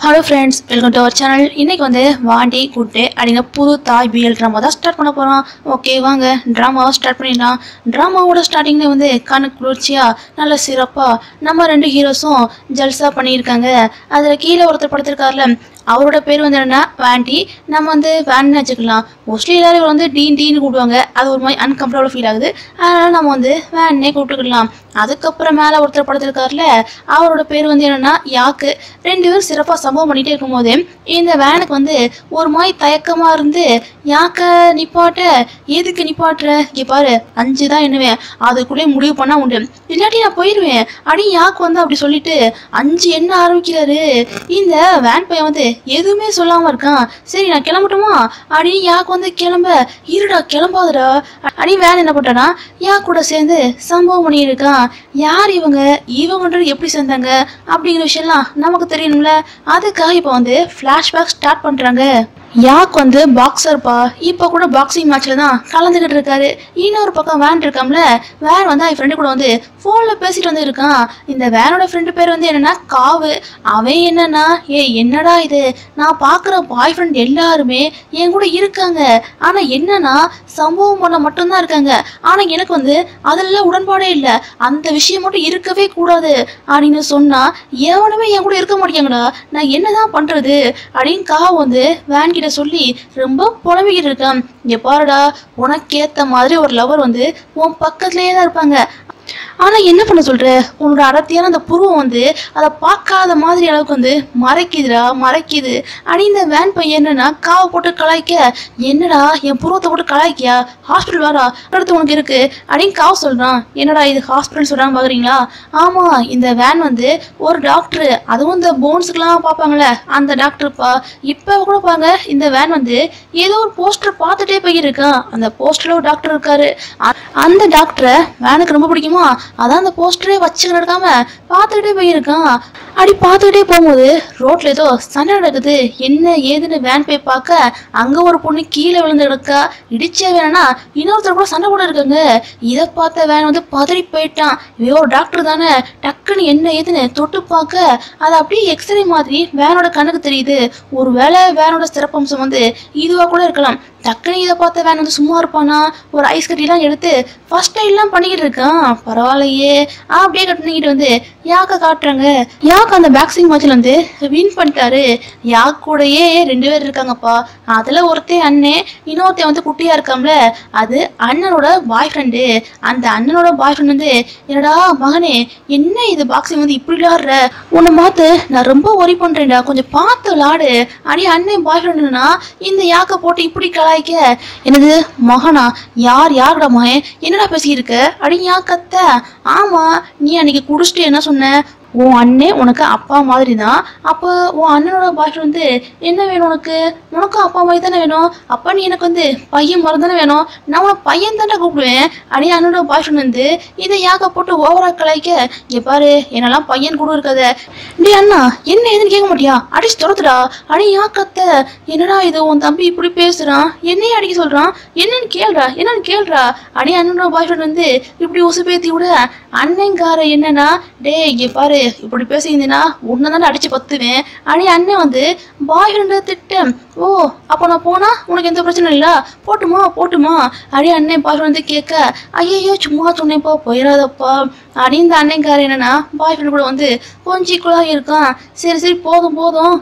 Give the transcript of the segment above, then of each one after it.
Hello friends, welcome to our channel. இன்றைக்கி வந்து வாண்டி குட்டே அப்படிங்கிற புது தாய் பிஎல் ட்ராமா தான் ஸ்டார்ட் பண்ண போகிறோம். ஓகே, வாங்க ட்ராமாவை ஸ்டார்ட் பண்ணிடலாம். ட்ராமாவோட ஸ்டார்டிங்கில் வந்து கணக்கு குளிர்ச்சியாக நல்ல சிறப்பாக நம்ம 2 ஹீரோஸும் ஜல்ஸா பண்ணியிருக்காங்க. அதில் கீழே ஒருத்தர் படுத்திருக்காருல, அவரோட பேர் வந்து என்னன்னா வாண்டி. நம்ம வந்து வேன்னு வச்சுக்கலாம். மோஸ்ட்லி எல்லாரும் இவர் வந்து டீன்னு கூப்பிடுவாங்க. அது ஒரு மாதிரி அன்கம்ஃபர்டபுள் ஃபீல் ஆகுது. அதனால் நம்ம வந்து வேன்னே கூப்பிட்டுக்கலாம். அதுக்கப்புறம் மேலே ஒருத்தர் படுத்திருக்காருல, அவரோட பேர் வந்து என்னன்னா யாக்கு. 2 பேரும் சிறப்பாக சம்பவம் பண்ணிகிட்டே இருக்கும்போது இந்த வேனுக்கு வந்து ஒரு மாதிரி தயக்கமாக இருந்து, யாக்க நிப்பாட்ட, எதுக்கு நிப்பாட்டுற, இங்கே பாரு 5 தான் எண்ணுவேன், அதுக்குள்ளேயே முடிவு பண்ணால் உண்டு, இல்லாட்டி நான் போயிடுவேன் அப்படின்னு யாக்கு வந்து அப்படி சொல்லிட்டு 5 எண்ண ஆரம்பிக்கிறாரு. இந்த வேன் பையன் வந்து எதுவுமே சொல்லாமல் இருக்கான். சரி நான் கிளம்பட்டுமா அப்படின்னு யாக்கு வந்து கிளம்ப, இருடா கிளம்பாதுடா அப்படின்னு வேன் என்ன பண்ணுறான்னா யா கூட சேர்ந்து சம்பவம் பண்ணியிருக்கான். யார் இவங்கன்றது எப்படி சேர்ந்தாங்க அப்படிங்கிற விஷயம்லாம் நமக்கு தெரியணும்ல. அதுக்காக இப்போ வந்து ஃப்ளாஷ்பேக் ஸ்டார்ட் பண்ணுறாங்க. யாக் வந்து பாக்ஸர்ப்பா, இப்போ கூட பாக்ஸிங் மேட்ச்சில் தான் கலந்துக்கிட்டு இருக்காரு. இன்னொரு பக்கம் வேன் இருக்காம்ல, வேன் வந்து என் ஃப்ரெண்டு கூட வந்து ஃபோனில் பேசிட்டு வந்து இருக்கான். இந்த வேனோட ஃப்ரெண்டு பேர் வந்து என்னென்னா காவு. அவன் என்னன்னா, என்னடா இது, நான் பார்க்குற பாய் ஃப்ரெண்ட் எல்லாருமே என் கூட இருக்காங்க, ஆனால் என்னன்னா சம்பவம் பண்ண மட்டும்தான் இருக்காங்க, ஆனால் எனக்கு வந்து அதெல்லாம் உடன்பாடே இல்லை, அந்த விஷயம் மட்டும் இருக்கவே கூடாது அப்படின்னு சொன்னால் எவனுமே என் கூட இருக்க மாட்டேங்கடா, நான் என்ன தான் பண்ணுறது அப்படின்னு காவு வந்து வேன் கிட்ட சொல்லி ரொம்ப புலம்பிக்கிட்டு இருக்கான். இங்க பாருடா, உனக்கேத்த மாதிரி ஒரு லவர் வந்து உன் பக்கத்துலயே தான் இருப்பாங்க, ஆனா என்ன பண்ண சொல்ற, உன்னோட அடர்த்தியான அந்த புருவம் வந்து அதை பார்க்காத மாதிரி அளவுக்கு வந்து மறைக்குது அப்படின்னு இந்த வேன் பையன் என்னன்னா காவை போட்டு கலாய்க்க, என்னடா என் புருவத்தை போட்டு கலாய்க்கியா, ஹாஸ்பிட்டல் வாரா அடுத்து உனக்கு இருக்கு அப்படின்னு காவ் சொல்றான். என்னடா இது ஹாஸ்பிட்டல் சொல்றாங்க பாக்குறீங்களா? ஆமா, இந்த வேன் வந்து ஒரு டாக்டர், அதுவும் இந்த போன்ஸுக்கெல்லாம் பார்ப்பாங்களே அந்த டாக்டர்ப்பா. இப்போ கூட பாருங்க, இந்த வேன் வந்து ஏதோ ஒரு போஸ்டர் பார்த்துட்டே போயிருக்கான். அந்த போஸ்டர்ல ஒரு டாக்டர் இருக்காரு. அந்த டாக்டரை வேனுக்கு ரொம்ப பிடிக்குமா, அதான் அந்த போஸ்டரே வச்சு நடக்காம பார்த்துக்கிட்டே போயிருக்கான். அப்படி பார்த்துக்கிட்டே போகும்போது ரோட்ல ஏதோ சண்டை நடக்குது. என்ன ஏதுன்னு வேன் போய் பார்க்க, அங்க ஒரு பொண்ணு கீழே விழுந்து கிடக்கா. இடிச்சே வேணா இன்னொருத்தர் கூட சண்டை போட இருக்காங்க. இதை பார்த்த வேன் வந்து பதறி போயிட்டான். இவையோ டாக்டர் தானே, டக்குன்னு என்ன ஏதுன்னு தொட்டு பார்க்க அது அப்படியே எக்ஸ்ரே மாதிரி வேனோட கண்ணுக்கு தெரியுது. ஒருவேளை வேனோட சிறப்பம்சம் வந்து இதுவா கூட இருக்கலாம். டக்குன்னு இதை பார்த்த வேன் வந்து சும்மா இருப்பானா, ஒரு ஐஸ் கட்டிலாம் எடுத்து ஃபர்ஸ்ட் எல்லாம் பண்ணிக்கிட்டு இருக்கான். பரவாயில்லையே அப்படியே கட்டிக்கிட்டு வந்து யாக்க காட்டுறாங்க. யாக் அந்த பாக்ஸிங் மேட்ச்ல வந்து வின் பண்ணிட்டாரு. யாக் கூடயே 2 பேர் இருக்காங்கப்பா. அதுல ஒருத்தன் அண்ணன், இன்னொருத்தன் வந்து குட்டியா இருக்காம்ல, அது அண்ணனோட பாய் ஃப்ரெண்டு. அந்த அண்ணனோட பாய் ஃப்ரெண்ட் வந்து, என்னடா மகனே, என்ன இது பாக்ஸிங் வந்து இப்படி விளாடுற, உன்னை பார்த்து நான் ரொம்ப ஒரி பண்றேன்டா, கொஞ்சம் பார்த்து விளாடு அப்படியே அண்ணன் பாய் ஃப்ரெண்டுனா இந்த யாக்க போட்டு இப்படி கலாய்க்க, என்னது மகனா, யாரோட மகன், என்னடா பேசியிருக்க அப்படின்னு யாக்கத்த. ஆமா, நீ அன்னைக்கு குடிச்சிட்டு என்ன சொன்ன, உன் அண்ணன் உனக்கு அப்பா மாதிரி தான், அப்போ உன் அண்ணனோட பாய் ஃப்ரெண்ட் வந்து என்ன வேணும் உனக்கும் அப்பா மாதிரி தானே வேணும், அப்போ நீ எனக்கு வந்து பையன் மாதிரி தானே வேணும், நான் உனக்கு பையன் தானே கூப்பிடுவேன் அப்படின்னு அண்ணனோட பாய் ஃப்ரெண்ட் வந்து இதை யாக்க போட்டு ஓவரா கலாய்க்க, இங்கே பாரு என்னெல்லாம் பையன் கூட இருக்காத, டே அண்ணா என்ன ஏதுன்னு கேட்க மாட்டியா, அடிச்சு துரத்துடா அப்படின்னு யாக்கத்த. என்னடா இது, உன் தம்பி இப்படி பேசுறான், என்னையே அடிக்க சொல்றான், என்னன்னு கேள்றா அப்படின்னு அண்ணனோட பாய் ஃப்ரெண்ட் வந்து இப்படி உசுப்பேத்தி விட, அண்ணங்கார என்னன்னா, டே இங்கே பாரு இப்படி பேசியிருந்தீங்கன்னா உன்னை தானே அடிச்சு பத்துவேன் அப்படின்னு அண்ணன் வந்து பாய் ஃப்ரெண்டை திட்டம். ஓ அப்போ நான் போனா உனக்கு எந்த பிரச்சனை இல்லை, போட்டுமா அப்படி அண்ணன் பாய் ஃப்ரெண்ட் வந்து கேட்க, ஐயோ சும்மா சொன்னேன்ப்பா போயிடாதப்பா அப்படின்னு இந்த அண்ணன்கார என்னன்னா பாய் ஃப்ரெண்ட் கூட வந்து கொஞ்சிக்குள்ளாக இருக்கான். சரி போதும்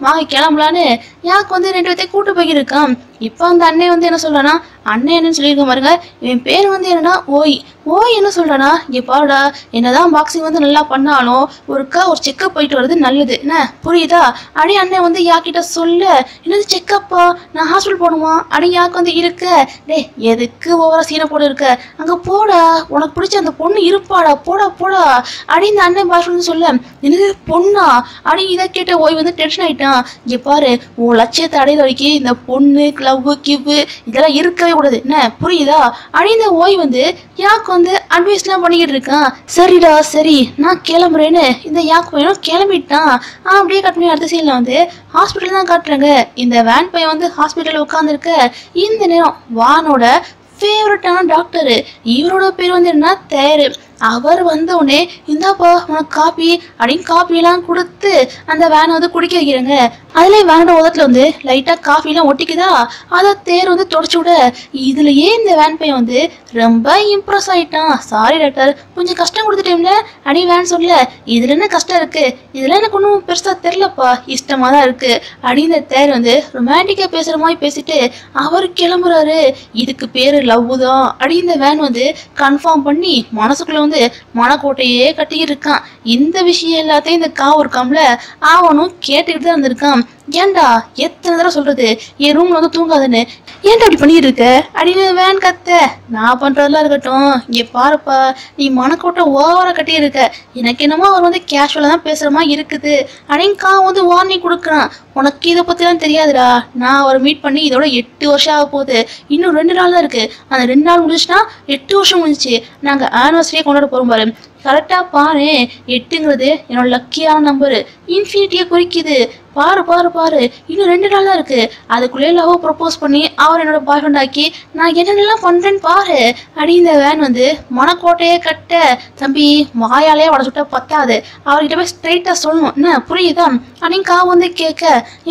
வாங்க கிளம்பலான்னு யாருக்கு வந்து 2 பேர்த்தையும் கூட்டு போயிருக்கான். இப்போ அந்த அண்ணன் வந்து என்ன சொல்றானா, அண்ணன் என்னன்னு சொல்லியிருக்க பாருங்க, இவன் பேர் வந்து என்னன்னா ஓய் என்ன சொல்றானா, இங்கே பாருடா, என்னதான் பாக்ஸிங் வந்து நல்லா பண்ணாலும் ஒரு செக்கப் போயிட்டு வர்றது நல்லது, என்ன புரியுதா அப்படி அண்ணன் வந்து யாக்கிட்ட சொல்ல, என்னது செக்கப்பா, நான் ஹாஸ்பிட்டல் போகணுமா அப்படின்னு யாக்கு வந்து இருக்க, டே எதுக்கு ஓவரா சீனை போட இருக்க, அங்கே போடா, உனக்கு பிடிச்ச அந்த பொண்ணு இருப்பாடா, போடா அப்படின்னு இந்த அண்ணன் பாய் ஃப்ரெண்ட் சொல்ல, என்னது பொண்ணா அப்படின்னு இதை கேட்ட ஓய் வந்து டென்ஷன் ஆயிட்டான். இங்கே பாரு, உன் லட்சியத்தை அடையிற வரைக்கும் இந்த பொண்ணு கிவ்வு இதெல்லாம் இருக்கவே கூடாது, என்ன புரியுதா அப்படின்னு இந்த ஓய் வந்து யாக்கு வந்து அட்வைஸ்லாம் பண்ணிக்கிட்டு இருக்கான். சரிடா சரி நான் கிளம்புறேன்னு இந்த யாக்கு பையனும் கிளம்பிட்டான். அப்படியே கட் பண்ணி அடுத்த சீன்ல வந்து ஹாஸ்பிட்டல் தான் காட்டுறாங்க. இந்த வேன் பையன் வந்து ஹாஸ்பிட்டலில் உட்காந்துருக்க இந்த நேரம் வானோட ஃபேவரட்டான டாக்டர், இவரோட பேர் வந்து என்ன தேரு. அவர் வந்த உடனே இந்தாப்பா உனக்கு காப்பி அப்படின்னு காப்பியெல்லாம் கொடுத்து அந்த வேனை வந்து குடிக்க வைக்கிறாங்க. அதுல வேனோட உதத்துல வந்து லைட்டா காஃபி எல்லாம் ஒட்டிக்குதா, அதை தேர் வந்து தொடச்சு விட இதுலயே இந்த வேன் பையன் வந்து ரொம்ப இம்ப்ரெஸ் ஆயிட்டான். சாரி டாக்டர், கொஞ்சம் கஷ்டம் கொடுத்துட்டேன்ல அடி வேன் சொல்ல. இதுல என்ன கஷ்டம் இருக்கு, இதுல எனக்கு ஒன்றும் பெருசா தெரியலப்பா, இஷ்டமா தான் இருக்கு அப்படின்னு இந்த தேர் வந்து ரொமான்டிக்கா பேசுற மாதிரி பேசிட்டு அவர் கிளம்புறாரு. இதுக்கு பேரு லவ் தான் அப்படி இந்த வேன் வந்து கன்ஃபார்ம் பண்ணி மனசுக்குள்ள வந்து மனக்கோட்டையே கட்டிக்கிட்டு இருக்கான். இந்த விஷயம் எல்லாத்தையும் இந்த இருக்காமல அவனும் கேட்டுக்கிட்டு தான் இருந்திருக்கான். ஏன்டா எத்தனை தடவை சொல்றது என் ரூம்ல வந்து தூங்காதுன்னு, ஏன்டா அப்படி பண்ணிட்டு இருக்க அப்படின்னு வேன் கத்த. நான் பண்றதெல்லாம் இருக்கட்டும், இங்க பாருப்பா நீ மனக்கோட்டை ஓவரா கட்டி இருக்க, எனக்கு என்னமோ அவர் வந்து கேஷுவலா தான் பேசுற மாதிரி இருக்குது அப்படின்னு வந்து வார்னிங் கொடுக்குறான். உனக்கு இதை பத்திலாம் தெரியாதுடா, நான் அவரை மீட் பண்ணி இதோட 8 வருஷம் ஆக போகுது, இன்னும் 2 நாள் தான் இருக்கு, அந்த 2 நாள் முடிஞ்சுன்னா 8 வருஷம் முடிஞ்சிச்சு, நாங்க ஆனிவர்சரியே கொண்டாட போறோம் பாரு. கரெக்டா பாரு, 8ங்கிறது என்னோட லக்கியான நம்பரு, இன்ஃபினிட்டியை குறிக்குது. பாரு பாரு பாரு, இன்னும் 2 நாள் தான் இருக்கு, அதுக்குள்ளே லவ் ப்ரப்போஸ் பண்ணி அவர் என்னோட பாய் ஃப்ரெண்ட் ஆக்கி நான் என்னென்னலாம் பண்றேன்னு பாரு அப்படி இந்த வேன் வந்து மனக்கோட்டையே கட்ட. தம்பி வாயாலே வட சுட்டா பத்தாது, அவர்கிட்ட போய் ஸ்ட்ரைட்டா சொல்லணும், என்ன புரியுதா அப்படின்னு வந்து கேட்க,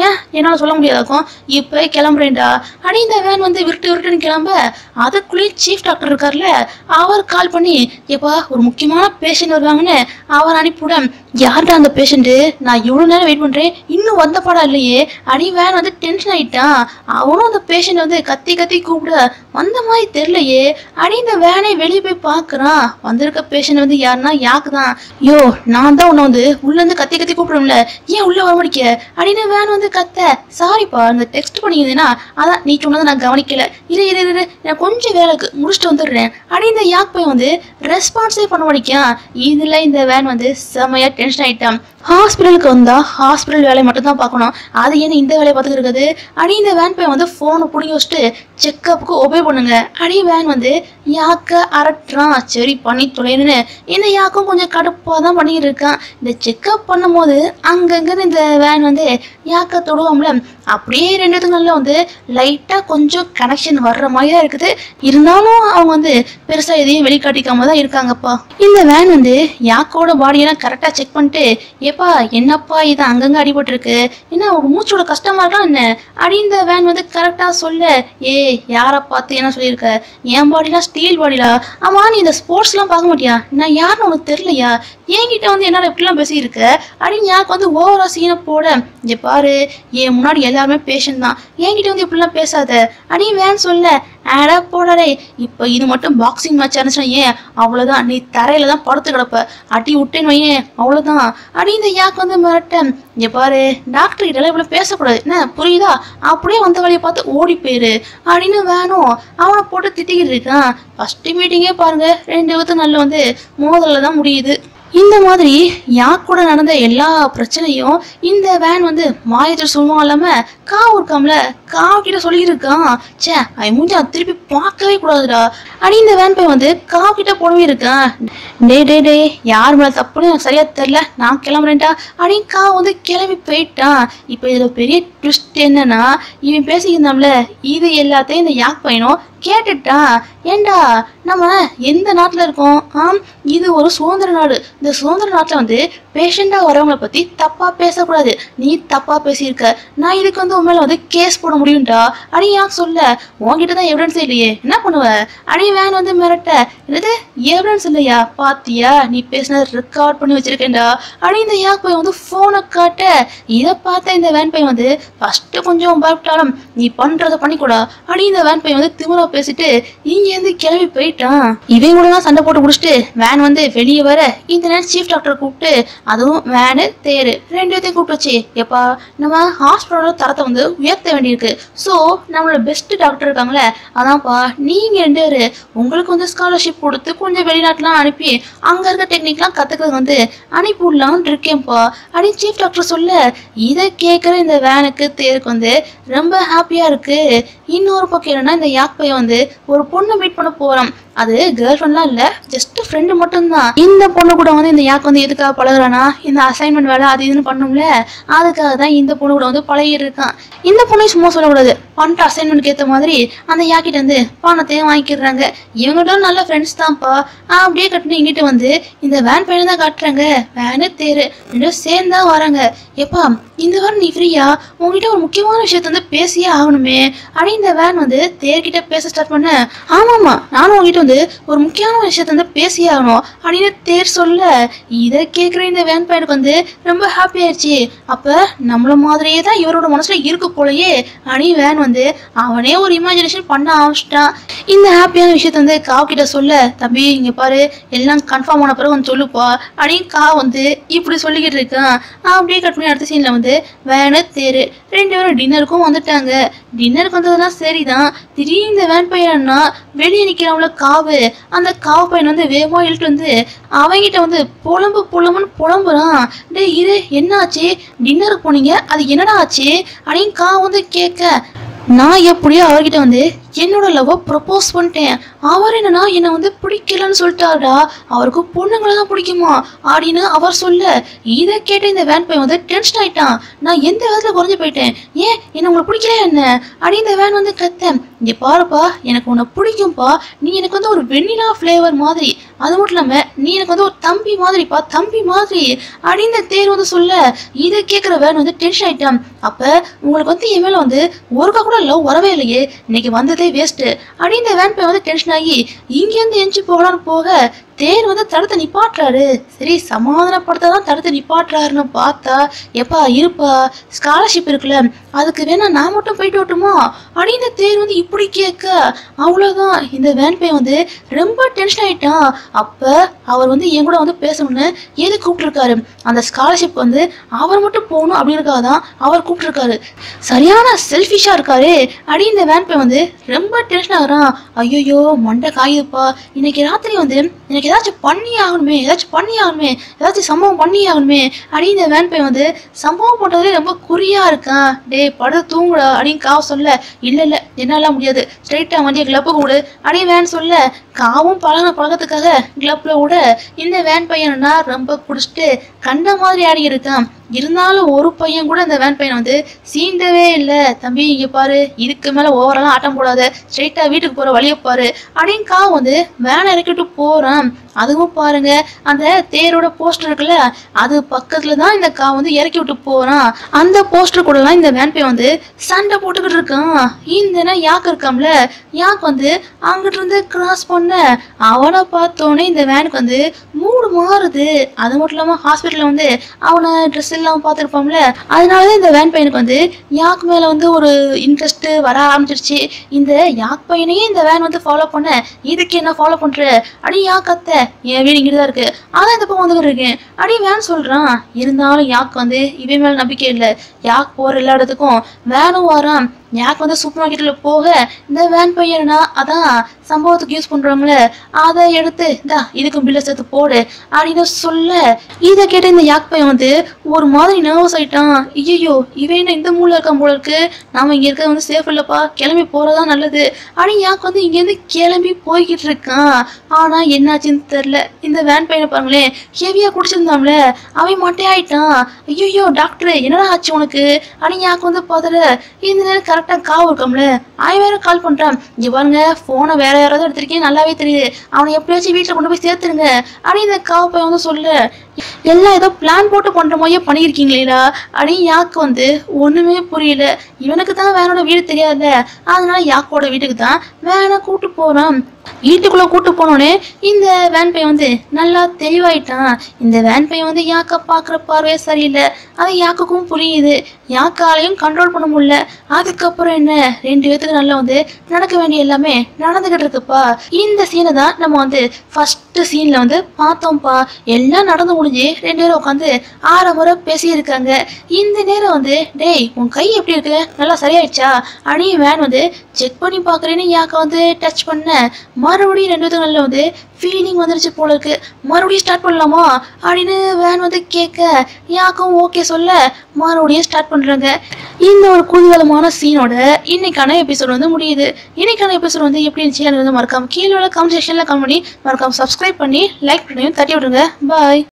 ஏன் என்னால சொல்ல முடியாதாக்கும், இப்ப கிளம்புறேன்டா அப்படி இந்த வேன் வந்து விருட்டுன்னு கிளம்ப. அதுக்குள்ளேயே சீஃப் டாக்டர் இருக்கார்ல, அவர் கால் பண்ணி எப்பா ஒரு முக்கியமான பேஷண்ட் வருவாங்கன்னு அவர் அனுப்பிவிட. யார்டா அந்த பேஷண்ட்டு, நான் இவ்வளவு நேரம் வெயிட் பண்றேன் இன்னும் வந்த படம் இல்லையே அப்படி வேன் வந்து டென்ஷன் ஆயிட்டான். அவனும் அந்த பேஷண்ட் வந்து கத்தி கத்தி கூப்பிட வந்த மாதிரி தெரியலையே அப்படி இந்த வேனை வெளியே போய் பாக்குறான். வந்திருக்க பேஷண்ட் வந்து யாருன்னா யாக்கு தான். யோ நான் தான் உன்னை வந்து உள்ள இருந்து கத்தி கத்தி கூப்பிடும்ல, ஏன் உள்ள வர முடிக்க அப்படின்னு வேன் வந்து கத்த. சாரிப்பா இந்த டெக்ஸ்ட் பண்ணியிருந்தேன்னா அதான் நீ சொன்னதை நான் கவனிக்கல, இரு நான் கொஞ்சம் வேலைக்கு முடிச்சுட்டு வந்துடுறேன் அப்படி இந்த யாக் பையன் வந்து ரெஸ்பான்ஸே பண்ண முடிக்கான். இதுல இந்த வேன் வந்து செமையா டென்ஷன் ஆயிட்டான். ஹாஸ்பிட்டலுக்கு வந்தா ஹாஸ்பிட்டல் வேலையை மட்டும் தான் பார்க்கணும், அது ஏன்னா இந்த வேலையை பார்த்துட்டு இருக்குது அப்படி இந்த வேன் பையன் வந்து போனை பிடிங்கி வச்சுட்டு செக்கப்புக்கு ஒபே பண்ணுங்க அப்படி வேன் வந்து யாக்க அரட்டுறான். சரி பண்ணி தொலைன்னு இந்த யாக்கும் கொஞ்சம் கடுப்பா தான் பண்ணிட்டு இருக்கான். இந்த செக்கப் பண்ணும் போது அங்கங்க இந்த வேன் வந்து யாக்க தொடுவோம்ல, அப்படியே 2 நாள்ல வந்து லைட்டா கொஞ்சம் கனெக்ஷன் வர்ற மாதிரி தான் இருக்குது. இருந்தாலும் அவங்க வந்து பெருசா எதையும் வெளிக்காட்டிக்காம தான் இருக்காங்கப்பா. இந்த வேன் வந்து யாக்கோட பாடியெல்லாம் கரெக்டா செக் பண்ணிட்டு, ஏப்பா என்னப்பா இது அங்கங்க அடிபட்டு இருக்கு, என்ன ஒரு மூச்சோட கஷ்டமா இருக்கா என்ன அப்படி இந்த வேன் வந்து கரெக்டா சொல்ல. ஏ யாரை பார்த்து என்ன சொல்லியிருக்க, என் பாடிலாம் ஸ்டீல் பாடிலா, ஆமா நீ இந்த ஸ்போர்ட்ஸ் எல்லாம் பார்க்க மாட்டியா, நான் யாருன்னு உனக்கு தெரியலையா, என்கிட்ட வந்து என்னால எப்படிலாம் பேசியிருக்க அப்படின்னு யாருக்கு வந்து ஓவரா சீனை போட. இங்க பாரு என் முன்னாடி எல்லாருமே பேஷண்ட் தான், என்கிட்ட வந்து இப்படிலாம் பேசாத அப்படின்னு வேன் சொல்ல. ஆடா போடாடே, இப்போ இது மட்டும் பாக்ஸிங் மேட்ச் இருந்துச்சுன்னா ஏன் அவ்வளோதான், நீ தரையில தான் படுத்து கிடப்ப, அடி விட்டேன்னு வையேன் அவ்வளோதான் அப்படி இந்த யாக்கு வந்து மிரட்ட. இங்க பாரு டாக்டர் கிட்ட எல்லாம் இப்படி பேசக்கூடாது என்ன புரியுதா, அப்படியே வந்த வழியை பார்த்து ஓடி போயிரு அப்படின்னு வேணும் அவனை போட்டு திட்டிக்கிட்டு இருக்கான். ஃபர்ஸ்ட் மீட்டிங்கே பாருங்க 2 நாள்ல வந்து மோதல்ல தான் முடியுது. இந்த மாதிரி யாக் கூட நடந்த எல்லா பிரச்சனையும் இந்த வேன் வந்து மாயத்தை சொல்லுவான் இல்லாம இருக்காமல கிட்ட சொல்லியிருக்கான். சே மூஞ்சா திருப்பி பார்க்கவே கூடாதுடா அப்படி இந்த வேன் போய் வந்து கிட்ட போடவே இருக்கான். டே யார் மேல தப்புன்னு எனக்கு சரியா தெரியல, நான் கிளம்புறேன்டா அப்படின்னு வந்து கிளம்பி போயிட்டான். இப்போ இதுல பெரிய ட்விஸ்ட் என்னன்னா, இவன் பேசியிருந்தாம்ல இது எல்லாத்தையும் இந்த யாக் பையனும் கேட்டுட்டான். ஏண்டா நம்ம எந்த நாட்டுல இருக்கோம், இது ஒரு சுதந்திர நாடு, இந்த சுதந்திர நாட்டுல வந்து பேஷண்டா வரவங்களை பத்தி தப்பா பேசக்கூடாது, நீ தப்பா பேசியிருக்க, நான் இதுக்கு வந்து உண்மையில வந்து கேஸ் போட முடியும்டா அப்படி யாக் சொல்ல. உன்கிட்ட தான் எவிடன்ஸ் இல்லையே என்ன பண்ணுவ அப்படி வேன் வந்து மிரட்ட. என்னது எவிடன்ஸ் இல்லையா, பாத்தியா நீ பேசினது ரெக்கார்ட் பண்ணி வச்சிருக்கேன்டா அப்படி இந்த யாக் பையன் வந்து போனை காட்ட. இதை பார்த்த இந்த வேன் பையன் வந்து ஃபர்ஸ்ட் கொஞ்சம் பயப்பட்டாலும் நீ பண்றதை பண்ணிக்கூடா அப்படி இந்த வேன் பையன் வந்து திமிரா பேசிட்டு இங்க இருந்து கிளம்பி போயிட்டான். இவன் கூட தான் சண்டை போட்டு முடிச்சுட்டு வேன் வந்து வெளியே வர இந்த நேரம் சீஃப் டாக்டர் கூப்பிட்டு, அதுவும் வேனு தேரு 2 கூப்பிட்டு வச்சு, எப்பா நம்ம ஹாஸ்பிட்டலோட தரத்தை வந்து உயர்த்த வேண்டியிருக்கு, ஸோ நம்மளோட பெஸ்ட் டாக்டர் இருக்காங்களே அதான்ப்பா நீங்க 2 பேரு உங்களுக்கு வந்து ஸ்காலர்ஷிப் கொடுத்து கொஞ்சம் வெளிநாட்டுலாம் அனுப்பி அங்க இருக்க டெக்னிக்லாம் கத்துக்கிறது வந்து அனுப்பி விடலாம்னு இருக்கேன்ப்பா அப்படின்னு சீஃப் டாக்டர் சொல்ல. இதை கேட்குற இந்த வேனுக்கு தேருக்கு வந்து ரொம்ப ஹாப்பியா இருக்கு. இன்னொரு பக்கம் என்னன்னா, இந்த யாக் பையன் வந்து ஒரு பொண்ணை மீட் பண்ண போறான். அது கேர்ள் ஃப்ரெண்ட்லாம் இல்ல, ஜஸ்ட் ஃப்ரெண்டு மட்டும்தான். இந்த பொண்ணு கூட வந்து இந்த யாக் வந்து எதுக்காக பழகுறானா, இந்த அசைன்மெண்ட் வேலை அது இதுன்னு பண்ணும்ல, அதுக்காக தான் இந்த பொண்ணு கூட வந்து பழகி இருக்கான். இந்த பொண்ணை சும்மா சொல்லக்கூடாது, பண்ணிட்ட அசைன்மெண்ட்க்கு ஏற்ற மாதிரி அந்த யாக்கிட்ட வந்து பணத்தையும் வாங்கிக்கிறாங்க. இவங்கள்டும் நல்ல ஃப்ரெண்ட்ஸ் தான்ப்பா. அப்படியே கட்டினு இங்கிட்டு வந்து இந்த வேன் பையனை தான் காட்டுறாங்க. வேனு தேரு ரெண்டும் சேர்ந்தா வராங்க. எப்பா இந்த வாரம் நீ ஃப்ரீயா, உங்ககிட்ட ஒரு முக்கியமான விஷயத்த வந்து பேசியே ஆகணுமே அப்படின்னு இந்த வேன் வந்து தேர்கிட்ட பேச ஸ்டார்ட் பண்ண. ஆமாம்மா நானும் உங்ககிட்ட வந்து ஒரு முக்கியமான விஷயத்த வந்து பேசியே ஆகணும் அப்படின்னு தேர் சொல்ல, இதை கேட்குற இந்த வேன் பையனுக்கு வந்து ரொம்ப ஹாப்பி ஆயிடுச்சு. அப்போ நம்மள மாதிரியே தான் இவரோட மனசுல இருக்கு போலயே அப்படின்னு வேன் வந்து அவனே ஒரு இமேஜினேஷன் பண்ண ஆரம்பிச்சிட்டான். இந்த ஹாப்பியான விஷயத்த வந்து காவ் கிட்ட சொல்ல, தம்பி இங்க பாரு எல்லாம் கன்ஃபார்ம் ஆன பிறகு வந்து சொல்லுப்பா அப்படின்னு காவ் வந்து இப்படி சொல்லிக்கிட்டு இருக்கான். அப்படியே கட் பண்ணி அடுத்த சீன்ல வந்து வேனு தேரு ரெண்டு பேரும் டின்னருக்கும் வந்துட்டாங்க. டின்னருக்கு வந்ததுலாம் சரிதான். திடீர்னு இந்த வேன் பையன்னா வெளியே நிக்கிறவங்கள காவு, அந்த காவு பையன் வந்து வேகமா இழுட்டு வந்து அவங்கிட்ட வந்து புலம்புன்னு புலம்புறான். டே இது என்ன ஆச்சு, டின்னருக்கு போனீங்க அது என்னடா ஆச்சு அப்படின்னு காவு வந்து கேட்க, நான் எப்படியோ அவர்கிட்ட வந்து என்னோட லவ்வை ப்ரப்போஸ் பண்ணிட்டேன். அவர் என்னன்னா என்னை வந்து பிடிக்கலன்னு சொல்லிட்டாருடா, அவருக்கு பொண்ணுங்களை தான் பிடிக்குமா அப்படின்னு அவர் சொல்ல, இதை கேட்ட இந்த வேன் பையன் வந்து டென்ஷன் ஆயிட்டான். நான் எந்த விதத்துல குறைஞ்சு போயிட்டேன், ஏன் என்ன உங்களுக்கு பிடிக்கல என்ன அப்படின்னு இந்த வேன் வந்து கத்தேன். இங்கே பாருப்பா எனக்கு உன்னை பிடிக்கும்பா, நீ எனக்கு வந்து ஒரு வெண்ணிலா ஃப்ளேவர் மாதிரி, அது மட்டும் இல்லாமல் நீ எனக்கு வந்து ஒரு தம்பி மாதிரிப்பா, தம்பி மாதிரி அப்படின்னு இந்த தேர் வந்து சொல்ல, இதை கேட்குற வேன் வந்து டென்ஷன் ஆயிட்டான். அப்போ உங்களுக்கு வந்து என் மேலே வந்து ஒருக்கா கூட லவ் வரவே இல்லையே, இன்னைக்கு வந்ததே வேஸ்ட் அப்படின்னு இந்த வேன் பையன் வந்து டென்ஷன் ஆகி இங்கேருந்து எஞ்சி போகலான்னு போக தேர் வந்து தடுத்து நிப்பாட்டுறாரு. சரி சமாதானப்படுத்தாதான் தடுத்து நிப்பாட்டுறாருன்னு பார்த்தா, எப்பா இருப்பா ஸ்காலர்ஷிப் இருக்குல்ல அதுக்கு வேணா நான் மட்டும் போயிட்டு வரட்டுமா அப்படின்னு இந்த தேர் வந்து இப்படி கேட்க, அவ்வளோதான் இந்த வேன் பையன் வந்து ரொம்ப டென்ஷன் ஆயிட்டான். அப்போ அவர் வந்து என் கூட வந்து பேசணும்னு எது கூப்பிட்டுருக்காரு, அந்த ஸ்காலர்ஷிப் வந்து அவர் மட்டும் போகணும் அப்படின்றக்காதான் அவர் கூப்பிட்டுருக்காரு. சரியான செல்ஃபிஷாக இருக்காரு அப்படின்னு இந்த வேன் பையன் வந்து ரொம்ப டென்ஷன் ஆகுறான். ஐயோ மண்டை காயுதுப்பா, இன்னைக்கு ராத்திரி வந்து எனக்கு ஏதாச்சும் பண்ணி ஆகணுமே, ஏதாச்சும் சம்பவம் பண்ணி ஆகணுமே அப்படின்னு இந்த வேன் பையன் வந்து சம்பவம் பண்ணுறதுலே ரொம்ப குறியா இருக்கான். டே படுத்து தூங்குடா அப்படின்னு காவ் சொல்ல, இல்லை என்னாலாம் முடியாது, ஸ்ட்ரைட்டாக வண்டியை கிளப்புக்கு விடு அப்படின்னு வேன் சொல்ல, காவும் பழக்கத்துக்காக கிளப்பில் விட இந்த வேன் பையனா ரொம்ப குடிச்சிட்டு கண்ட மாதிரி ஆடி இருக்கான். இருந்தாலும் ஒரு பையன் கூட இந்த வேன் பையனை வந்து சீண்டவே இல்லை. தம்பி இங்கே பாரு இதுக்கு மேலே ஓவரெல்லாம் ஆட்டம் போடாத, ஸ்ட்ரெயிட்டாக வீட்டுக்கு போகிற வழியை பாரு அப்படின்னு காவு வந்து வேனை இறக்கிட்டு போகிறான். அதுவும் பாருங்க அந்த தேரோட போஸ்டர் இருக்குல்ல அது பக்கத்துல தான் இந்த காவு வந்து இறக்கி விட்டு போறான். அந்த போஸ்டர் கூடலாம் இந்த வேன் பையன் வந்து சண்டை போட்டுக்கிட்டு இருக்கான். இந்த யாக்கு இருக்காம்ல, யாக்கு வந்து அங்கிட்டு இருந்து கிராஸ் பண்ண அவனை பார்த்தோன்னே இந்த வேனுக்கு வந்து மூடு மாறுது. அது மட்டும் இல்லாமல் ஹாஸ்பிட்டலில் வந்து அவனை ட்ரெஸ் எல்லாம் பார்த்துருப்பான்ல, அதனாலதான் இந்த வேன் பையனுக்கு வந்து யாக்கு மேலே வந்து ஒரு இன்ட்ரெஸ்ட் வர ஆரம்பிச்சிருச்சு. இந்த யாக் பையனையே இந்த வேன் வந்து ஃபாலோ பண்ண, இதுக்கு என்ன ஃபாலோ பண்ற அடி யாக்கத்த, என் வீடு இங்கிட்டு தான் இருக்கு, அதான் இந்த பக்கம் வந்துகிட்டு இருக்கேன் அடி வேன் சொல்றான். இருந்தாலும் யாக்கு வந்து இவன் மேல நம்பிக்கை இல்லை. யாக் போற எல்லா இடத்துக்கும் வேனும் வரான். யாக்கு வந்து சூப்பர் மார்க்கெட்ல போக இந்த வேன் பையனா அதான் சம்பவத்துக்கு யூஸ் பண்றாங்களே அதை எடுத்து இதுக்கும் பில்ல சேர்த்து போடு அப்படின்னு சொல்ல, இதை கேட்ட இந்த யாக் பையன் வந்து ஒரு மாதிரி நர்வஸ் ஆயிட்டான். ஐயோ இவன் இந்த மூல இருக்கான் போல இருக்கு, நாம இங்க இருக்க வந்து சேஃப் இல்லப்பா, கிளம்பி போறதா நல்லது அப்படின்னு யாக்கு வந்து இங்க இருந்து கிளம்பி போய்கிட்டு இருக்கான். ஆனா என்னாச்சுன்னு தெரியல. இந்த வேன் பையனை பாருங்களேன், ஹெவியா குடிச்சிருந்தாம்ல அவன் மட்டே ஆயிட்டான். ஐயோ டாக்டர் என்னடா ஆச்சு உனக்கு அப்படின்னு யாக்கு வந்து பாத்துற. இந்த நேரம் கரெக்டா காவு இருக்காம்ல அவன் வேற கால் பண்றான். இங்க பாருங்க போனை வேற யாராவது எடுத்திருக்கேன் நல்லாவே தெரியுது, அவனை எப்படியாச்சும் வீட்டுல கொண்டு போய் சேர்த்துருங்க அப்படின்னு இந்த காவு பையன் வந்து சொல்ல, எல்லாம் ஏதோ பிளான் போட்டு பண்ற மாதிரியே பண்ணியிருக்கீங்களா அப்படின்னு யாக்கு வந்து ஒண்ணுமே புரியல. இவனுக்கு தான் வேனோட வீடு தெரியாத, அதனால யாக்கோட வீட்டுக்கு தான் வேனை கூட்டு போறான். வீட்டுக்குள்ள கூட்டு போனோடனே இந்த வேன் பையன் வந்து நல்லா தெளிவாயிட்டான். இந்த வேன் பையன் வந்து யாக்க பாக்குற பார்வையே சரியில்லை, அது யாக்குக்கும் புரியுது. யாக்காலையும் கண்ட்ரோல் பண்ண முடியல. அதுக்கப்புறம் என்ன, ரெண்டு பேத்துக்கு நல்லா வந்து நடக்க வேண்டிய எல்லாமே நடந்துகிட்டு இருக்குப்பா. இந்த சீனை தான் நம்ம வந்து ஃபர்ஸ்ட் சீன்ல வந்து பார்த்தோம்ப்பா. எல்லாம் நடந்து முடிஞ்சு ரெண்டு பேரும் உட்காந்து 6 முறை பேசியிருக்காங்க. இந்த நேரம் வந்து டேய் உன் கை எப்படி இருக்கு, நல்லா சரியாயிடுச்சா அப்படின்னு வேன் வந்து செக் பண்ணி பாக்குறேன்னு யாக்க வந்து டச் பண்ண, மறுபடியும் ரெண்டு பேத்துக்கு நல்லா வந்து ஃபீலிங் வந்துருச்சு போல இருக்கு, மறுபடியும் ஸ்டார்ட் பண்ணலாமா அப்படின்னு வேன் வந்து கேட்க, யாக்கும் ஓகே சொல்ல மறுபடியும் ஸ்டார்ட் பண்றாங்க. இந்த ஒரு குதூகலமான சீனோட இன்னைக்கான எபிசோட் வந்து முடியுது. இன்னைக்கான எபிசோட் வந்து எப்படி இருந்துச்சு மறக்காம கீழே கமெண்ட் செக்ஷன்ல கமெண்ட் பண்ணி மறக்காம சப்ஸ்கிரைப் பண்ணி லைக் பண்ணியும் தட்டி விடுங்க. பாய்.